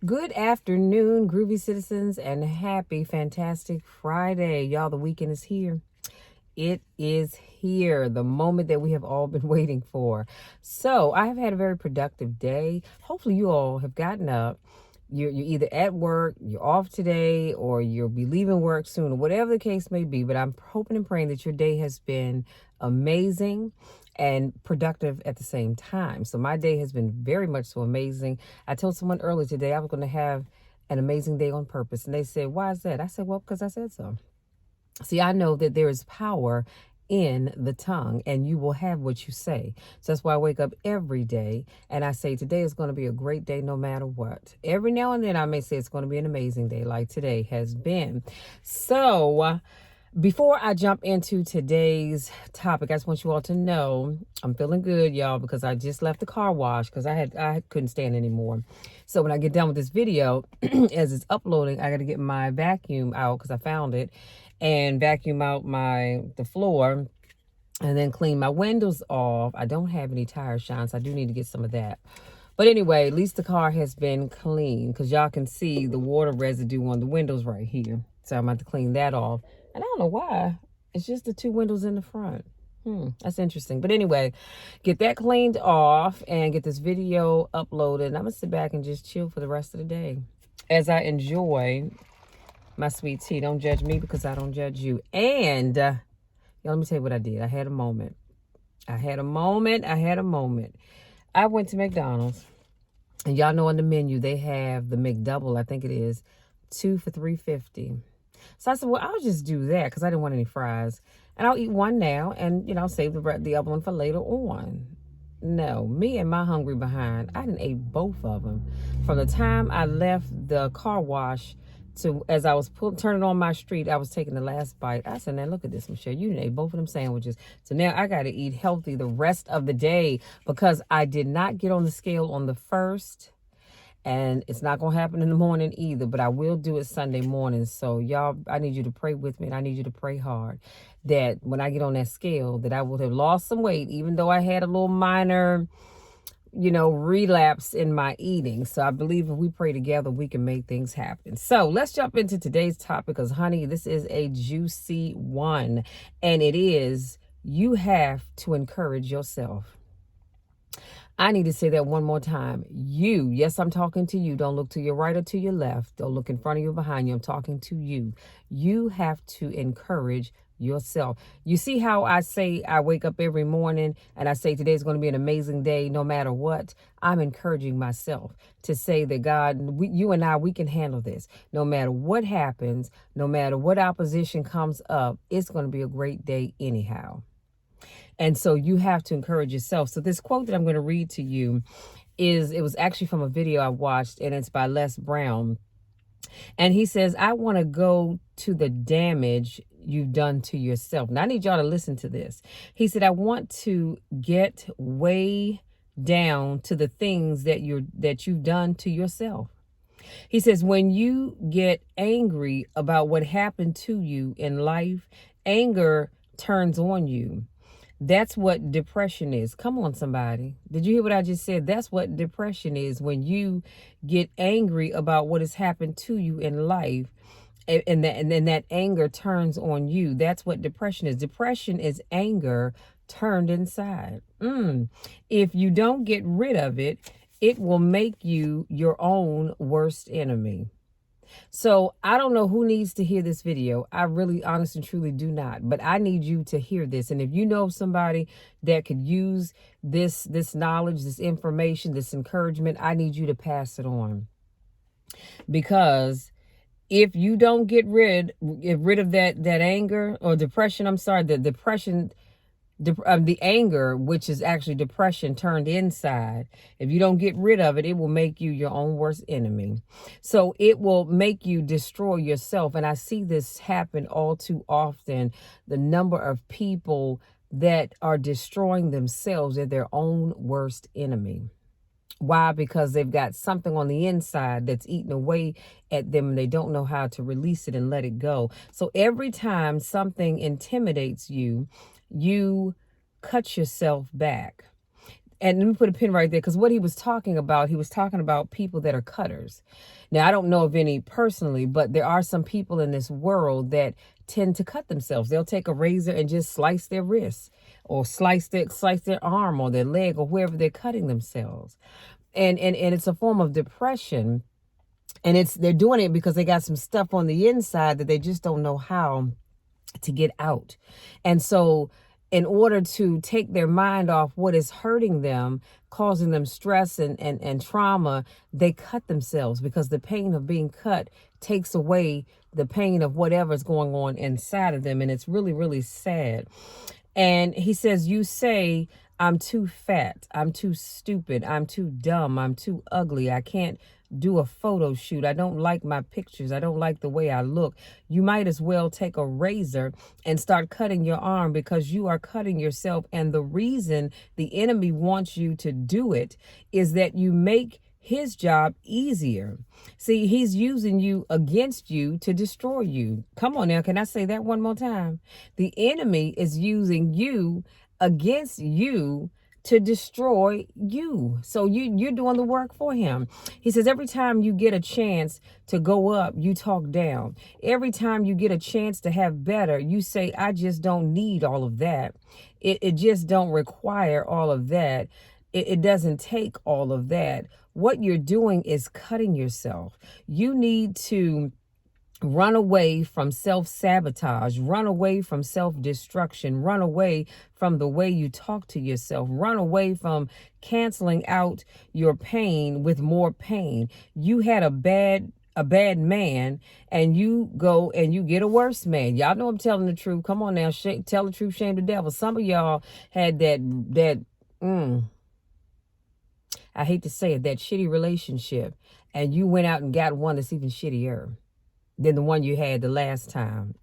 Good afternoon, groovy citizens, and happy, fantastic Friday. Y'all, the weekend is here. It is here, the moment that we have all been waiting for. So, I have had a very productive day. Hopefully, you all have gotten up. You're either at work, you're off today, or you'll be leaving work soon, or whatever the case may be. But I'm hoping and praying that your day has been amazing and productive at the same time. So my day has been very much so amazing. I told someone earlier today I was going to have an amazing day on purpose. And they said, "Why is that?" I said, "Well, because I said so." See, I know that there is power in the tongue and you will have what you say. So that's why I wake up every day and I say today is going to be a great day no matter what. Every now and then I may say it's going to be an amazing day like today has been. So before I jump into today's topic, I just want you all to know I'm feeling good, y'all, because I just left the car wash because I couldn't stand anymore. So when I get done with this video, as it's uploading, I got to get my vacuum out because I found it and vacuum out the floor and then clean my windows off. I don't have any tire shine, so I do need to get some of that. But anyway, at least the car has been clean because y'all can see the water residue on the windows right here. So I'm about to clean that off. And I don't know why. It's just the two windows in the front. That's interesting. But anyway, get that cleaned off and get this video uploaded. And I'm going to sit back and just chill for the rest of the day as I enjoy my sweet tea. Don't judge me because I don't judge you. And y'all, let me tell you what I did. I had a moment. I went to McDonald's. And y'all know on the menu, they have the McDouble, I think it is, 2 for $3.50. So I said, well, I'll just do that because I didn't want any fries. And I'll eat one now and, save the other one for later on. No, me and my hungry behind, I didn't ate both of them. From the time I left the car wash to as I was turning on my street, I was taking the last bite. I said, now look at this, Michelle. You ate both of them sandwiches. So now I got to eat healthy the rest of the day because I did not get on the scale on the first. And it's not going to happen in the morning either, but I will do it Sunday morning. So y'all, I need you to pray with me and I need you to pray hard that when I get on that scale that I would have lost some weight, even though I had a little minor, relapse in my eating. So I believe if we pray together, we can make things happen. So let's jump into today's topic because, honey, this is a juicy one. And it is, you have to encourage yourself. I need to say that one more time. You, yes, I'm talking to you. Don't look to your right or to your left. Don't look in front of you or behind you. I'm talking to you. You have to encourage yourself. You see how I say I wake up every morning and I say today's going to be an amazing day no matter what? I'm encouraging myself to say that God, you and I, we can handle this. No matter what happens, no matter what opposition comes up, it's going to be a great day anyhow. And so you have to encourage yourself. So this quote that I'm going to read to you it was actually from a video I watched, and it's by Les Brown. And he says, I want to go to the damage you've done to yourself. Now I need y'all to listen to this. He said, I want to get way down to the things that you've done to yourself. He says, when you get angry about what happened to you in life, anger turns on you. That's what depression is. Come on, somebody. Did you hear what I just said? That's what depression is. When you get angry about what has happened to you in life, and then that anger turns on you. That's what depression is. Depression is anger turned inside. If you don't get rid of it, it will make you your own worst enemy. So I don't know who needs to hear this video. I really, honestly, and truly do not. But I need you to hear this. And if you know somebody that could use this knowledge, this information, this encouragement, I need you to pass it on. Because if you don't get rid of that anger or depression, the anger, which is actually depression turned inside, if you don't get rid of it, it will make you your own worst enemy. So it will make you destroy yourself. And I see this happen all too often. The number of people that are destroying themselves are their own worst enemy. Why? Because they've got something on the inside that's eating away at them and they don't know how to release it and let it go. So every time something intimidates you, you cut yourself back. And let me put a pin right there, because what he was talking about people that are cutters. Now, I don't know of any personally, but there are some people in this world that tend to cut themselves. They'll take a razor and just slice their wrist, or slice their arm or their leg, or wherever they're cutting themselves. And it's a form of depression. And they're doing it because they got some stuff on the inside that they just don't know how to get out. And so in order to take their mind off what is hurting them, causing them stress and trauma, they cut themselves, because the pain of being cut takes away the pain of whatever's going on inside of them. And it's really, really sad. And he says, you say, I'm too fat, I'm too stupid, I'm too dumb, I'm too ugly, I can't do a photo shoot, I don't like my pictures, I don't like the way I look. You might as well take a razor and start cutting your arm, because you are cutting yourself. And the reason the enemy wants you to do it is that you make his job easier. See, he's using you against you to destroy you. Come on now, can I say that one more time? The enemy is using you against you to destroy you. So you're doing the work for him. He says every time you get a chance to go up, you talk down. Every time you get a chance to have better, you say, I just don't need all of that. It just don't require all of that. It doesn't take all of that. What you're doing is cutting yourself. You need to run away from self-sabotage, run away from self-destruction, run away from the way you talk to yourself, run away from canceling out your pain with more pain. You had a bad man, and you go and you get a worse man. Y'all know I'm telling the truth. Come on now, tell the truth, shame the devil. Some of y'all had that I hate to say it, that shitty relationship, and you went out and got one that's even shittier than the one you had the last time.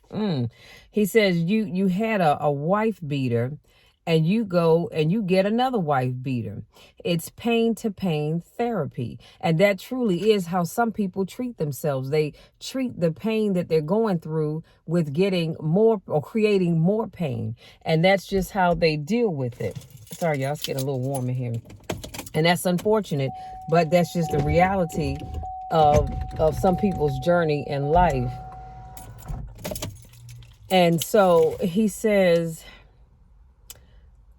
He says you had a wife beater, and you go and you get another wife beater. It's pain to pain therapy. And that truly is how some people treat themselves. They treat the pain that they're going through with getting more or creating more pain. And that's just how they deal with it. Sorry, y'all, it's getting a little warm in here. And that's unfortunate, but that's just the reality of some people's journey in life. And so he says,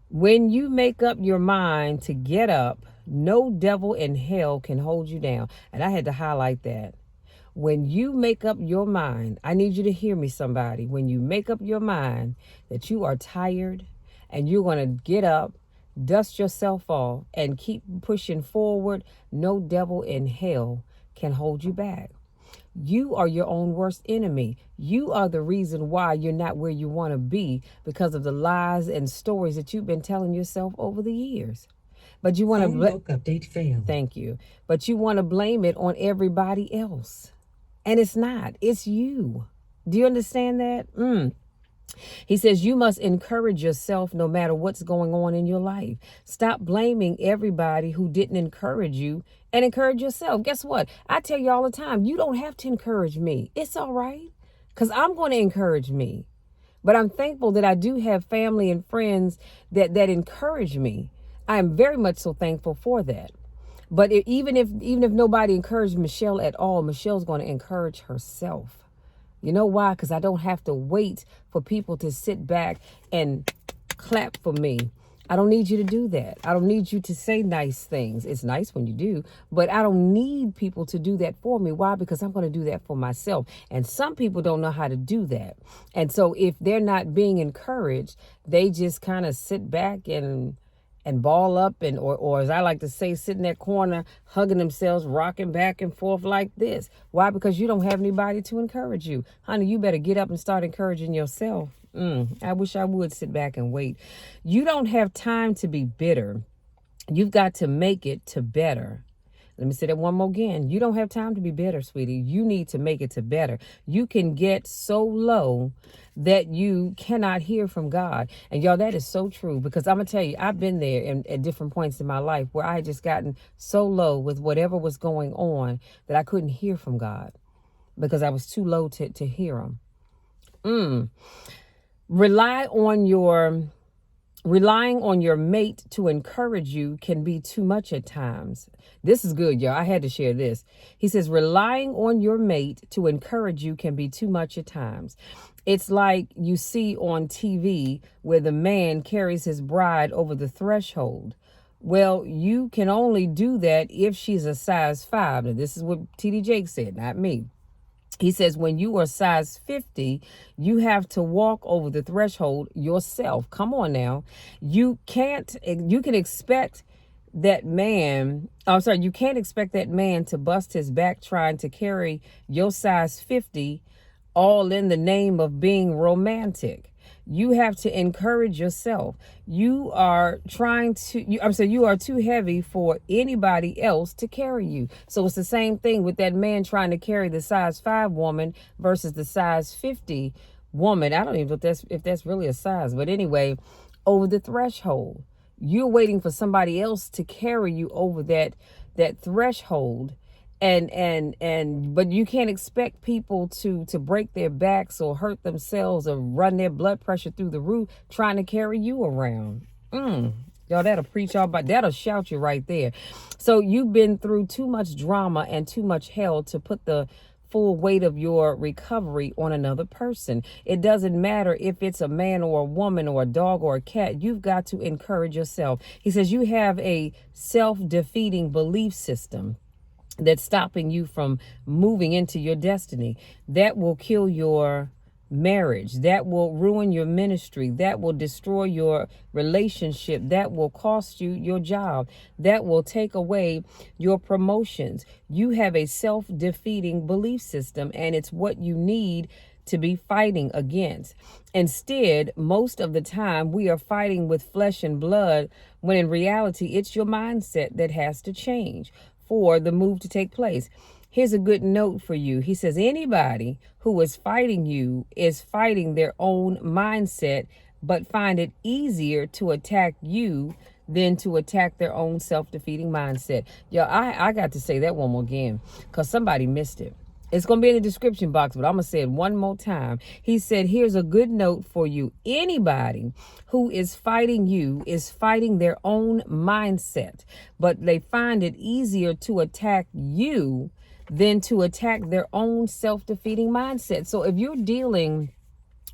when you make up your mind to get up, no devil in hell can hold you down. And I had to highlight that. When you make up your mind, I need you to hear me, somebody. When you make up your mind that you are tired and you're going to get up, dust yourself off, and keep pushing forward, no devil in hell can hold you back. You are your own worst enemy. You are the reason why you're not where you want to be, because of the lies and stories that you've been telling yourself over the years. But you want to update failed. Thank you. But you want to blame it on everybody else. And it's not. It's you. Do you understand that? He says you must encourage yourself no matter what's going on in your life. Stop blaming everybody who didn't encourage you, and encourage yourself. Guess what? I tell you all the time, you don't have to encourage me. It's all right, because I'm going to encourage me. But I'm thankful that I do have family and friends that encourage me. I am very much so thankful for that. But even if nobody encouraged Michelle at all, Michelle's going to encourage herself. You know why? Because I don't have to wait for people to sit back and clap for me. I don't need you to do that. I don't need you to say nice things. It's nice when you do, but I don't need people to do that for me. Why? Because I'm going to do that for myself. And some people don't know how to do that. And so if they're not being encouraged, they just kind of sit back and ball up, and or as I like to say, sit in that corner, hugging themselves, rocking back and forth like this. Why? Because you don't have anybody to encourage you. Honey, you better get up and start encouraging yourself. I wish I would sit back and wait. You don't have time to be bitter. You've got to make it to better. Let me say that one more again. You don't have time to be bitter, sweetie. You need to make it to better. You can get so low that you cannot hear from God. And y'all, that is so true, because I'm going to tell you, I've been there at different points in my life where I had just gotten so low with whatever was going on that I couldn't hear from God because I was too low to hear him. Rely on your Relying on your mate to encourage you can be too much at times. This is good, y'all. I had to share this. He says, relying on your mate to encourage you can be too much at times. It's like you see on TV where the man carries his bride over the threshold. Well, you can only do that if she's a size 5. And this is what T.D. Jakes said, not me. He says, when you are size 50, you have to walk over the threshold yourself. Come on now. You can expect that man, you can't expect that man to bust his back trying to carry your size 50 all in the name of being romantic. You have to encourage yourself. You are you are too heavy for anybody else to carry you. So it's the same thing with that man trying to carry the size 5 woman versus the size 50 woman. I don't even know if that's really a size, but anyway, over the threshold. You're waiting for somebody else to carry you over that threshold. But you can't expect people to break their backs or hurt themselves or run their blood pressure through the roof trying to carry you around. Y'all, that'll shout you right there. So you've been through too much drama and too much hell to put the full weight of your recovery on another person. It doesn't matter if it's a man or a woman or a dog or a cat. You've got to encourage yourself. He says you have a self-defeating belief system that's stopping you from moving into your destiny. That will kill your marriage. That will ruin your ministry. That will destroy your relationship. That will cost you your job. That will take away your promotions. You have a self-defeating belief system, and it's what you need to be fighting against. Instead, most of the time we are fighting with flesh and blood, when in reality it's your mindset that has to change for the move to take place. Here's a good note for you. He says anybody who is fighting you is fighting their own mindset, but find it easier to attack you than to attack their own self-defeating mindset. I got to say that one more again because somebody missed it. It's going to be in the description box, but I'm going to say it one more time. He said, here's a good note for you. Anybody who is fighting you is fighting their own mindset, but they find it easier to attack you than to attack their own self-defeating mindset. So if you're dealing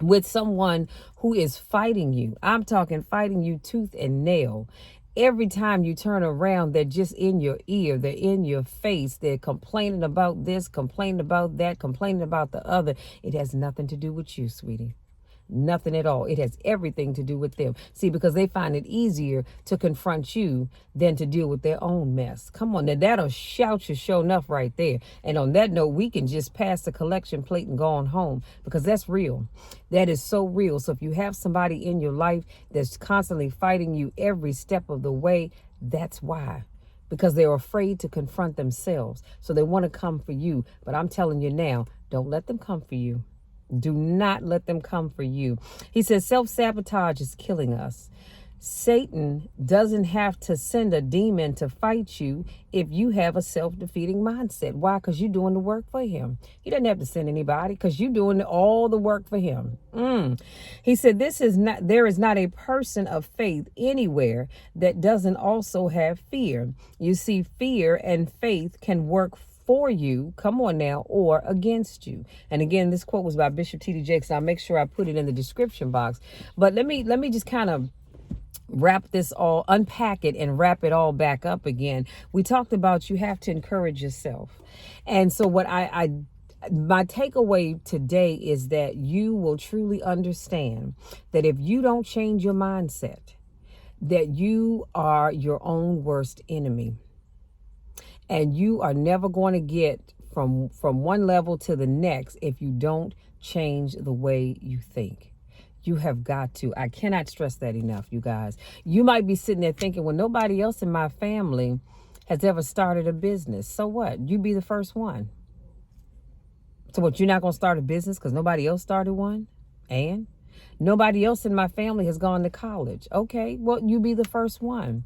with someone who is fighting you, I'm talking fighting you tooth and nail, every time you turn around, they're just in your ear. They're in your face. They're complaining about this, complaining about that, complaining about the other. It has nothing to do with you, sweetie. Nothing at all. It has everything to do with them. See, because they find it easier to confront you than to deal with their own mess. Come on, now that'll shout you show enough right there. And on that note, we can just pass the collection plate and go on home, because that's real. That is so real. So if you have somebody in your life that's constantly fighting you every step of the way, that's why. Because they're afraid to confront themselves. So they want to come for you. But I'm telling you now, don't let them come for you. Do not let them come for you. He says self-sabotage is killing us. Satan doesn't have to send a demon to fight you if you have a self-defeating mindset. Why? Because you're doing the work for him. He doesn't have to send anybody because you're doing all the work for him. He said there is not a person of faith anywhere that doesn't also have fear. You see, fear and faith can work for you, come on now, or against you. And again, this quote was by Bishop T.D. Jakes. I'll make sure I put it in the description box. But let me just kind of unpack it and wrap it all back up again. We talked about you have to encourage yourself. And so what my takeaway today is that you will truly understand that if you don't change your mindset, that you are your own worst enemy. And you are never going to get from one level to the next if you don't change the way you think. You have got to. I cannot stress that enough, you guys. You might be sitting there thinking, well, nobody else in my family has ever started a business. So what? You be the first one. So what, you're not going to start a business because nobody else started one? And nobody else in my family has gone to college. Okay, well, you be the first one.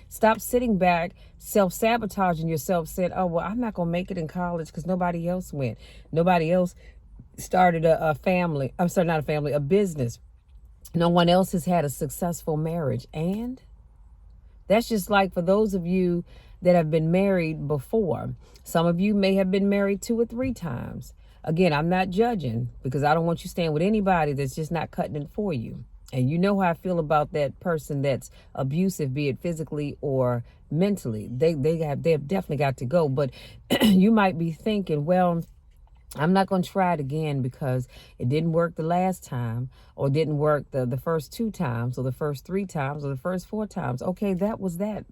Stop sitting back, self-sabotaging yourself, saying, oh, well, I'm not going to make it in college because nobody else went. Nobody else started a business. No one else has had a successful marriage. And that's just like for those of you that have been married before. Some of you may have been married 2 or 3 times. Again, I'm not judging because I don't want you staying with anybody that's just not cutting it for you. And you know how I feel about that person that's abusive, be it physically or mentally. They have definitely got to go. But you might be thinking, well, I'm not going to try it again because it didn't work the last time, or didn't work the first 2 times, or the first 3 times, or the first 4 times. Okay, that was that.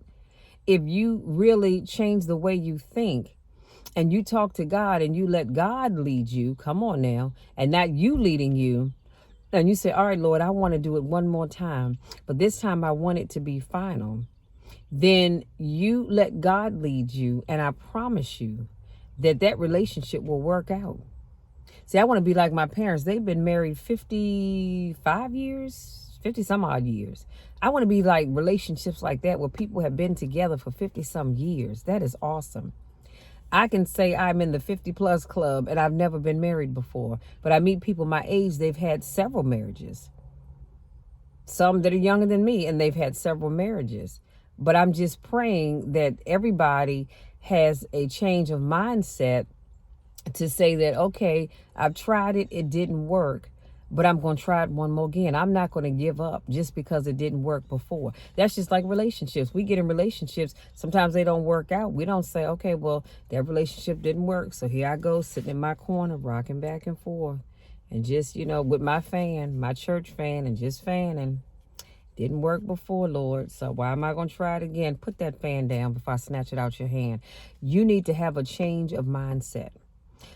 If you really change the way you think and you talk to God and you let God lead you, come on now, and not you leading you, and you say, all right, Lord, I want to do it one more time, but this time I want it to be final. Then you let God lead you, and I promise you that relationship will work out. See, I want to be like my parents. They've been married 55 years, 50 some odd years. I want to be like relationships like that where people have been together for 50 some years. That is awesome. I can say I'm in the 50 plus club and I've never been married before, but I meet people my age, they've had several marriages. Some that are younger than me and they've had several marriages. But I'm just praying that everybody has a change of mindset to say that, okay, I've tried it, it didn't work, but I'm going to try it one more again. I'm not going to give up just because it didn't work before. That's just like relationships. We get in relationships, sometimes they don't work out. We don't say, okay, well, that relationship didn't work, so here I go sitting in my corner rocking back and forth and just, with my fan, my church fan, and just fanning. Didn't work before, Lord, so why am I going to try it again? Put that fan down before I snatch it out your hand. You need to have a change of mindset.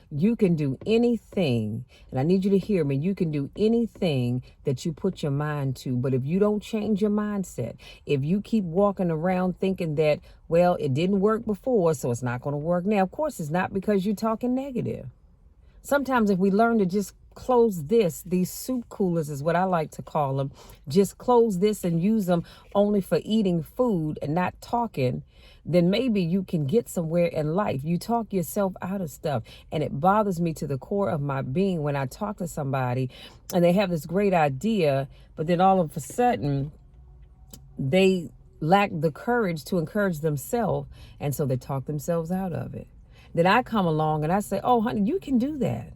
You can do anything, and I need you to hear me. You can do anything that you put your mind to, but if you don't change your mindset, if you keep walking around thinking that, well, it didn't work before, so it's not going to work now. Of course, it's not, because you're talking negative. Sometimes if we learn to just close these soup coolers is what I like to call them, just close this and use them only for eating food and not talking, then maybe you can get somewhere in life. You talk yourself out of stuff. And it bothers me to the core of my being when I talk to somebody and they have this great idea, but then all of a sudden they lack the courage to encourage themselves. And so they talk themselves out of it. Then I come along and I say, oh, honey, you can do that.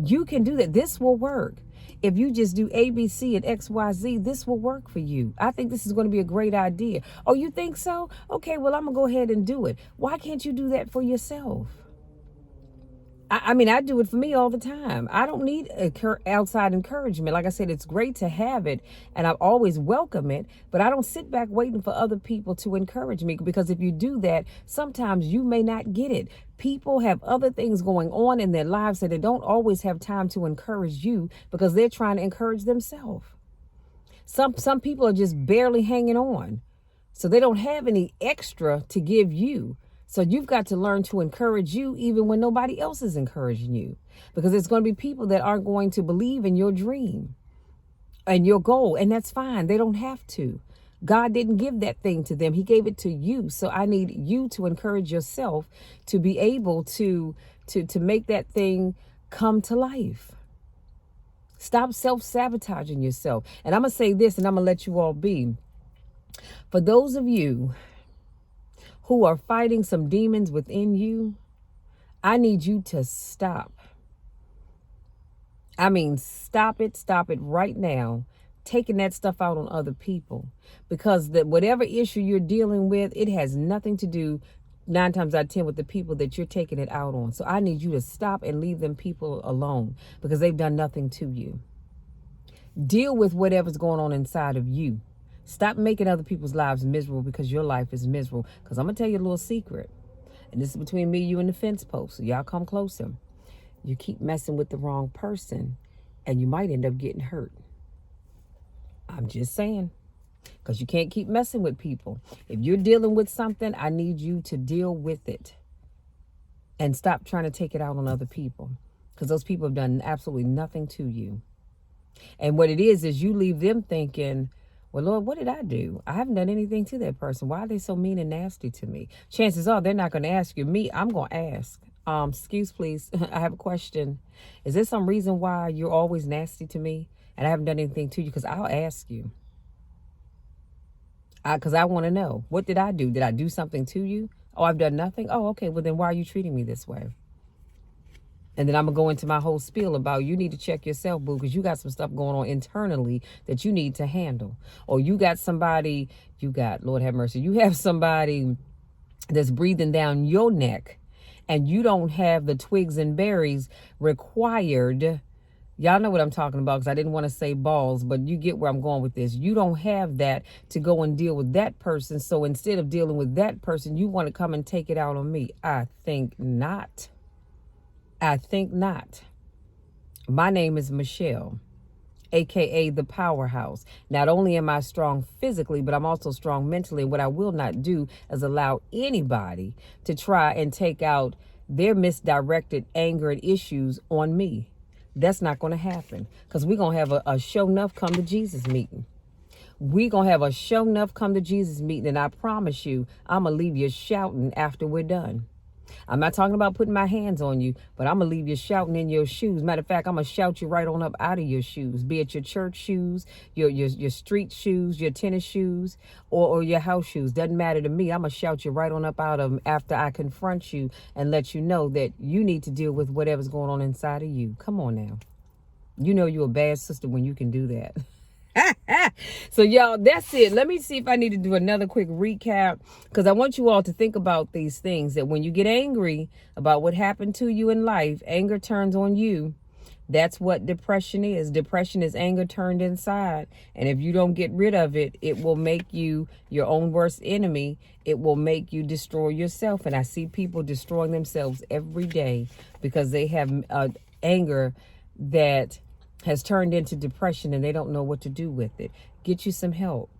You can do that. This will work. If you just do A, B, C, and X, Y, Z, this will work for you. I think this is going to be a great idea. Oh, you think so? Okay, well, I'm going to go ahead and do it. Why can't you do that for yourself? I mean, I do it for me all the time. I don't need outside encouragement. Like I said, it's great to have it, and I always welcome it, but I don't sit back waiting for other people to encourage me, because if you do that, sometimes you may not get it. People have other things going on in their lives, so they don't always have time to encourage you because they're trying to encourage themselves. Some people are just barely hanging on, so they don't have any extra to give you. So you've got to learn to encourage you even when nobody else is encouraging you, because there's going to be people that aren't going to believe in your dream and your goal. And that's fine. They don't have to. God didn't give that thing to them. He gave it to you. So I need you to encourage yourself to be able to make that thing come to life. Stop self-sabotaging yourself. And I'm going to say this, and I'm going to let you all be. For those of you who are fighting some demons within you, I need you to stop. I mean, stop it right now, taking that stuff out on other people, because whatever issue you're dealing with, it has nothing to do 9 times out of 10 with the people that you're taking it out on. So I need you to stop and leave them people alone, because they've done nothing to you. Deal with whatever's going on inside of you. Stop making other people's lives miserable because your life is miserable. Because I'm going to tell you a little secret. And this is between me, you, and the fence post. So y'all come closer. You keep messing with the wrong person and you might end up getting hurt. I'm just saying. Because you can't keep messing with people. If you're dealing with something, I need you to deal with it. And stop trying to take it out on other people. Because those people have done absolutely nothing to you. And what it is you leave them thinking, well, Lord, what did I do? I haven't done anything to that person. Why are they so mean and nasty to me? Chances are they're not going to ask you. Me, I'm going to ask. Excuse, please. I have a question. Is there some reason why you're always nasty to me? and I haven't done anything to you, because I'll ask you. Because I want to know, what did I do? Did I do something to you? Oh, I've done nothing? Oh, okay. Well, then why are you treating me this way? And then I'm going to go into my whole spiel about, you need to check yourself, boo, because you got some stuff going on internally that you need to handle. Or you got somebody, Lord have mercy, you have somebody that's breathing down your neck, and you don't have the twigs and berries required. Y'all know what I'm talking about, because I didn't want to say balls, but you get where I'm going with this. You don't have that to go and deal with that person. So instead of dealing with that person, you want to come and take it out on me. I think not. I think not. My name is Michelle, aka the Powerhouse. Not only am I strong physically, but I'm also strong mentally. And what I will not do is allow anybody to try and take out their misdirected anger and issues on me. That's not going to happen, because we're going to have a show enough come to Jesus meeting. We're going to have a show enough come to Jesus meeting. And I promise you, I'm going to leave you shouting after we're done. I'm not talking about putting my hands on you, but I'm going to leave you shouting in your shoes. Matter of fact, I'm going to shout you right on up out of your shoes, be it your church shoes, your street shoes, your tennis shoes, or your house shoes. Doesn't matter to me. I'm going to shout you right on up out of them after I confront you and let you know that you need to deal with whatever's going on inside of you. Come on now. You know you're a bad sister when you can do that. So y'all, that's it. Let me see if I need to do another quick recap, because I want you all to think about these things, that when you get angry about what happened to you in life, anger turns on you. That's what depression is. Depression is anger turned inside. And if you don't get rid of it, it will make you your own worst enemy. It will make you destroy yourself. And I see people destroying themselves every day because they have anger that has turned into depression, and they don't know what to do with it. Get you some help.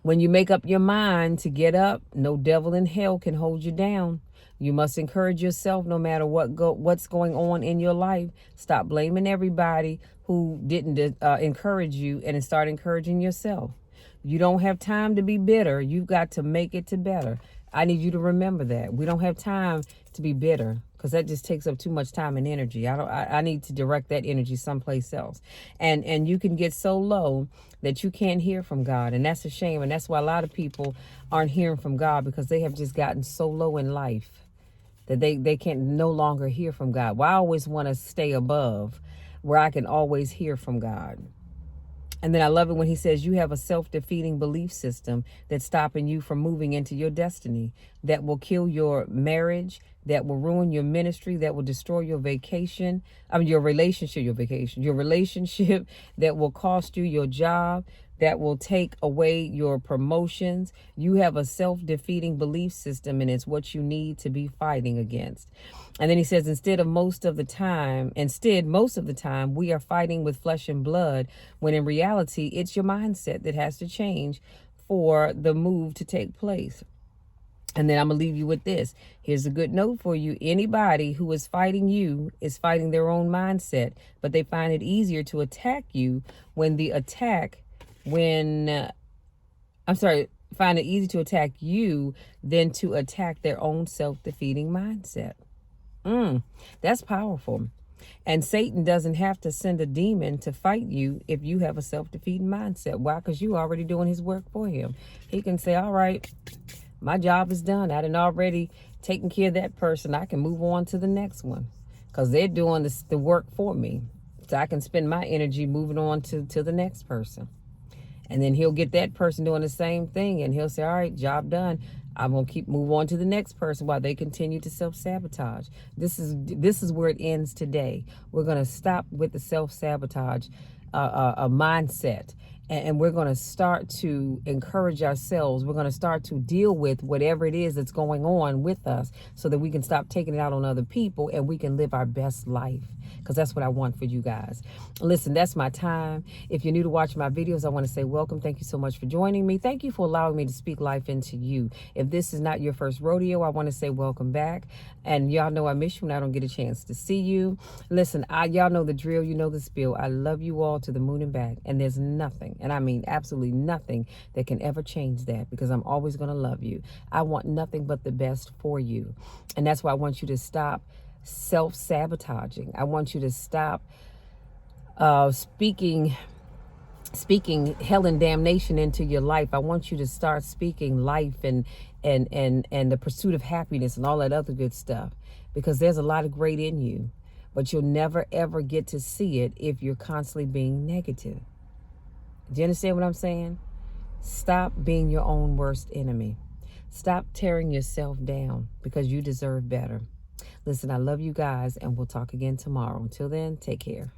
When you make up your mind to get up, no devil in hell can hold you down. You must encourage yourself no matter what's going on in your life. Stop blaming everybody who didn't encourage you, and start encouraging yourself. You don't have time to be bitter. You've got to make it to better. I need you to remember that. We don't have time to be bitter, because that just takes up too much time and energy. I need to direct that energy someplace else. And you can get so low that you can't hear from God. And that's a shame. And that's why a lot of people aren't hearing from God, because they have just gotten so low in life that they can no longer hear from God. Well, I always want to stay above where I can always hear from God. And then I love it when he says you have a self-defeating belief system that's stopping you from moving into your destiny, that will kill your marriage, that will ruin your ministry, that will destroy your vacation. Your relationship, that will cost you your job, that will take away your promotions. You have a self-defeating belief system, and it's what you need to be fighting against. And then he says, most of the time, we are fighting with flesh and blood, when in reality, it's your mindset that has to change for the move to take place. And then I'm going to leave you with this. Here's a good note for you. Anybody who is fighting you is fighting their own mindset, but they find it easier to attack you find it easy to attack you than to attack their own self-defeating mindset. That's powerful. And Satan doesn't have to send a demon to fight you if you have a self-defeating mindset. Why? Because you're already doing his work for him. He can say, all right, my job is done. I done already taken care of that person. I can move on to the next one, because they're doing the work for me. So I can spend my energy moving on to the next person. And then he'll get that person doing the same thing, and he'll say, all right, job done. I'm going to move on to the next person, while they continue to self-sabotage. This is where it ends today. We're going to stop with the self-sabotage mindset. And we're going to start to encourage ourselves. We're going to start to deal with whatever it is that's going on with us, so that we can stop taking it out on other people, and we can live our best life, because that's what I want for you guys. Listen, that's my time. If you're new to watching my videos, I want to say welcome. Thank you so much for joining me. Thank you for allowing me to speak life into you. If this is not your first rodeo, I want to say welcome back. And y'all know I miss you when I don't get a chance to see you. Listen, y'all know the drill. You know the spiel. I love you all to the moon and back. And there's nothing, and I mean absolutely nothing, that can ever change that, because I'm always going to love you. I want nothing but the best for you. And that's why I want you to stop self-sabotaging. I want you to stop speaking hell and damnation into your life. I want you to start speaking life and the pursuit of happiness and all that other good stuff, because there's a lot of great in you, but you'll never ever get to see it if you're constantly being negative. Do you understand what I'm saying? Stop being your own worst enemy. Stop tearing yourself down, because you deserve better. Listen, I love you guys, and we'll talk again tomorrow. Until then, take care.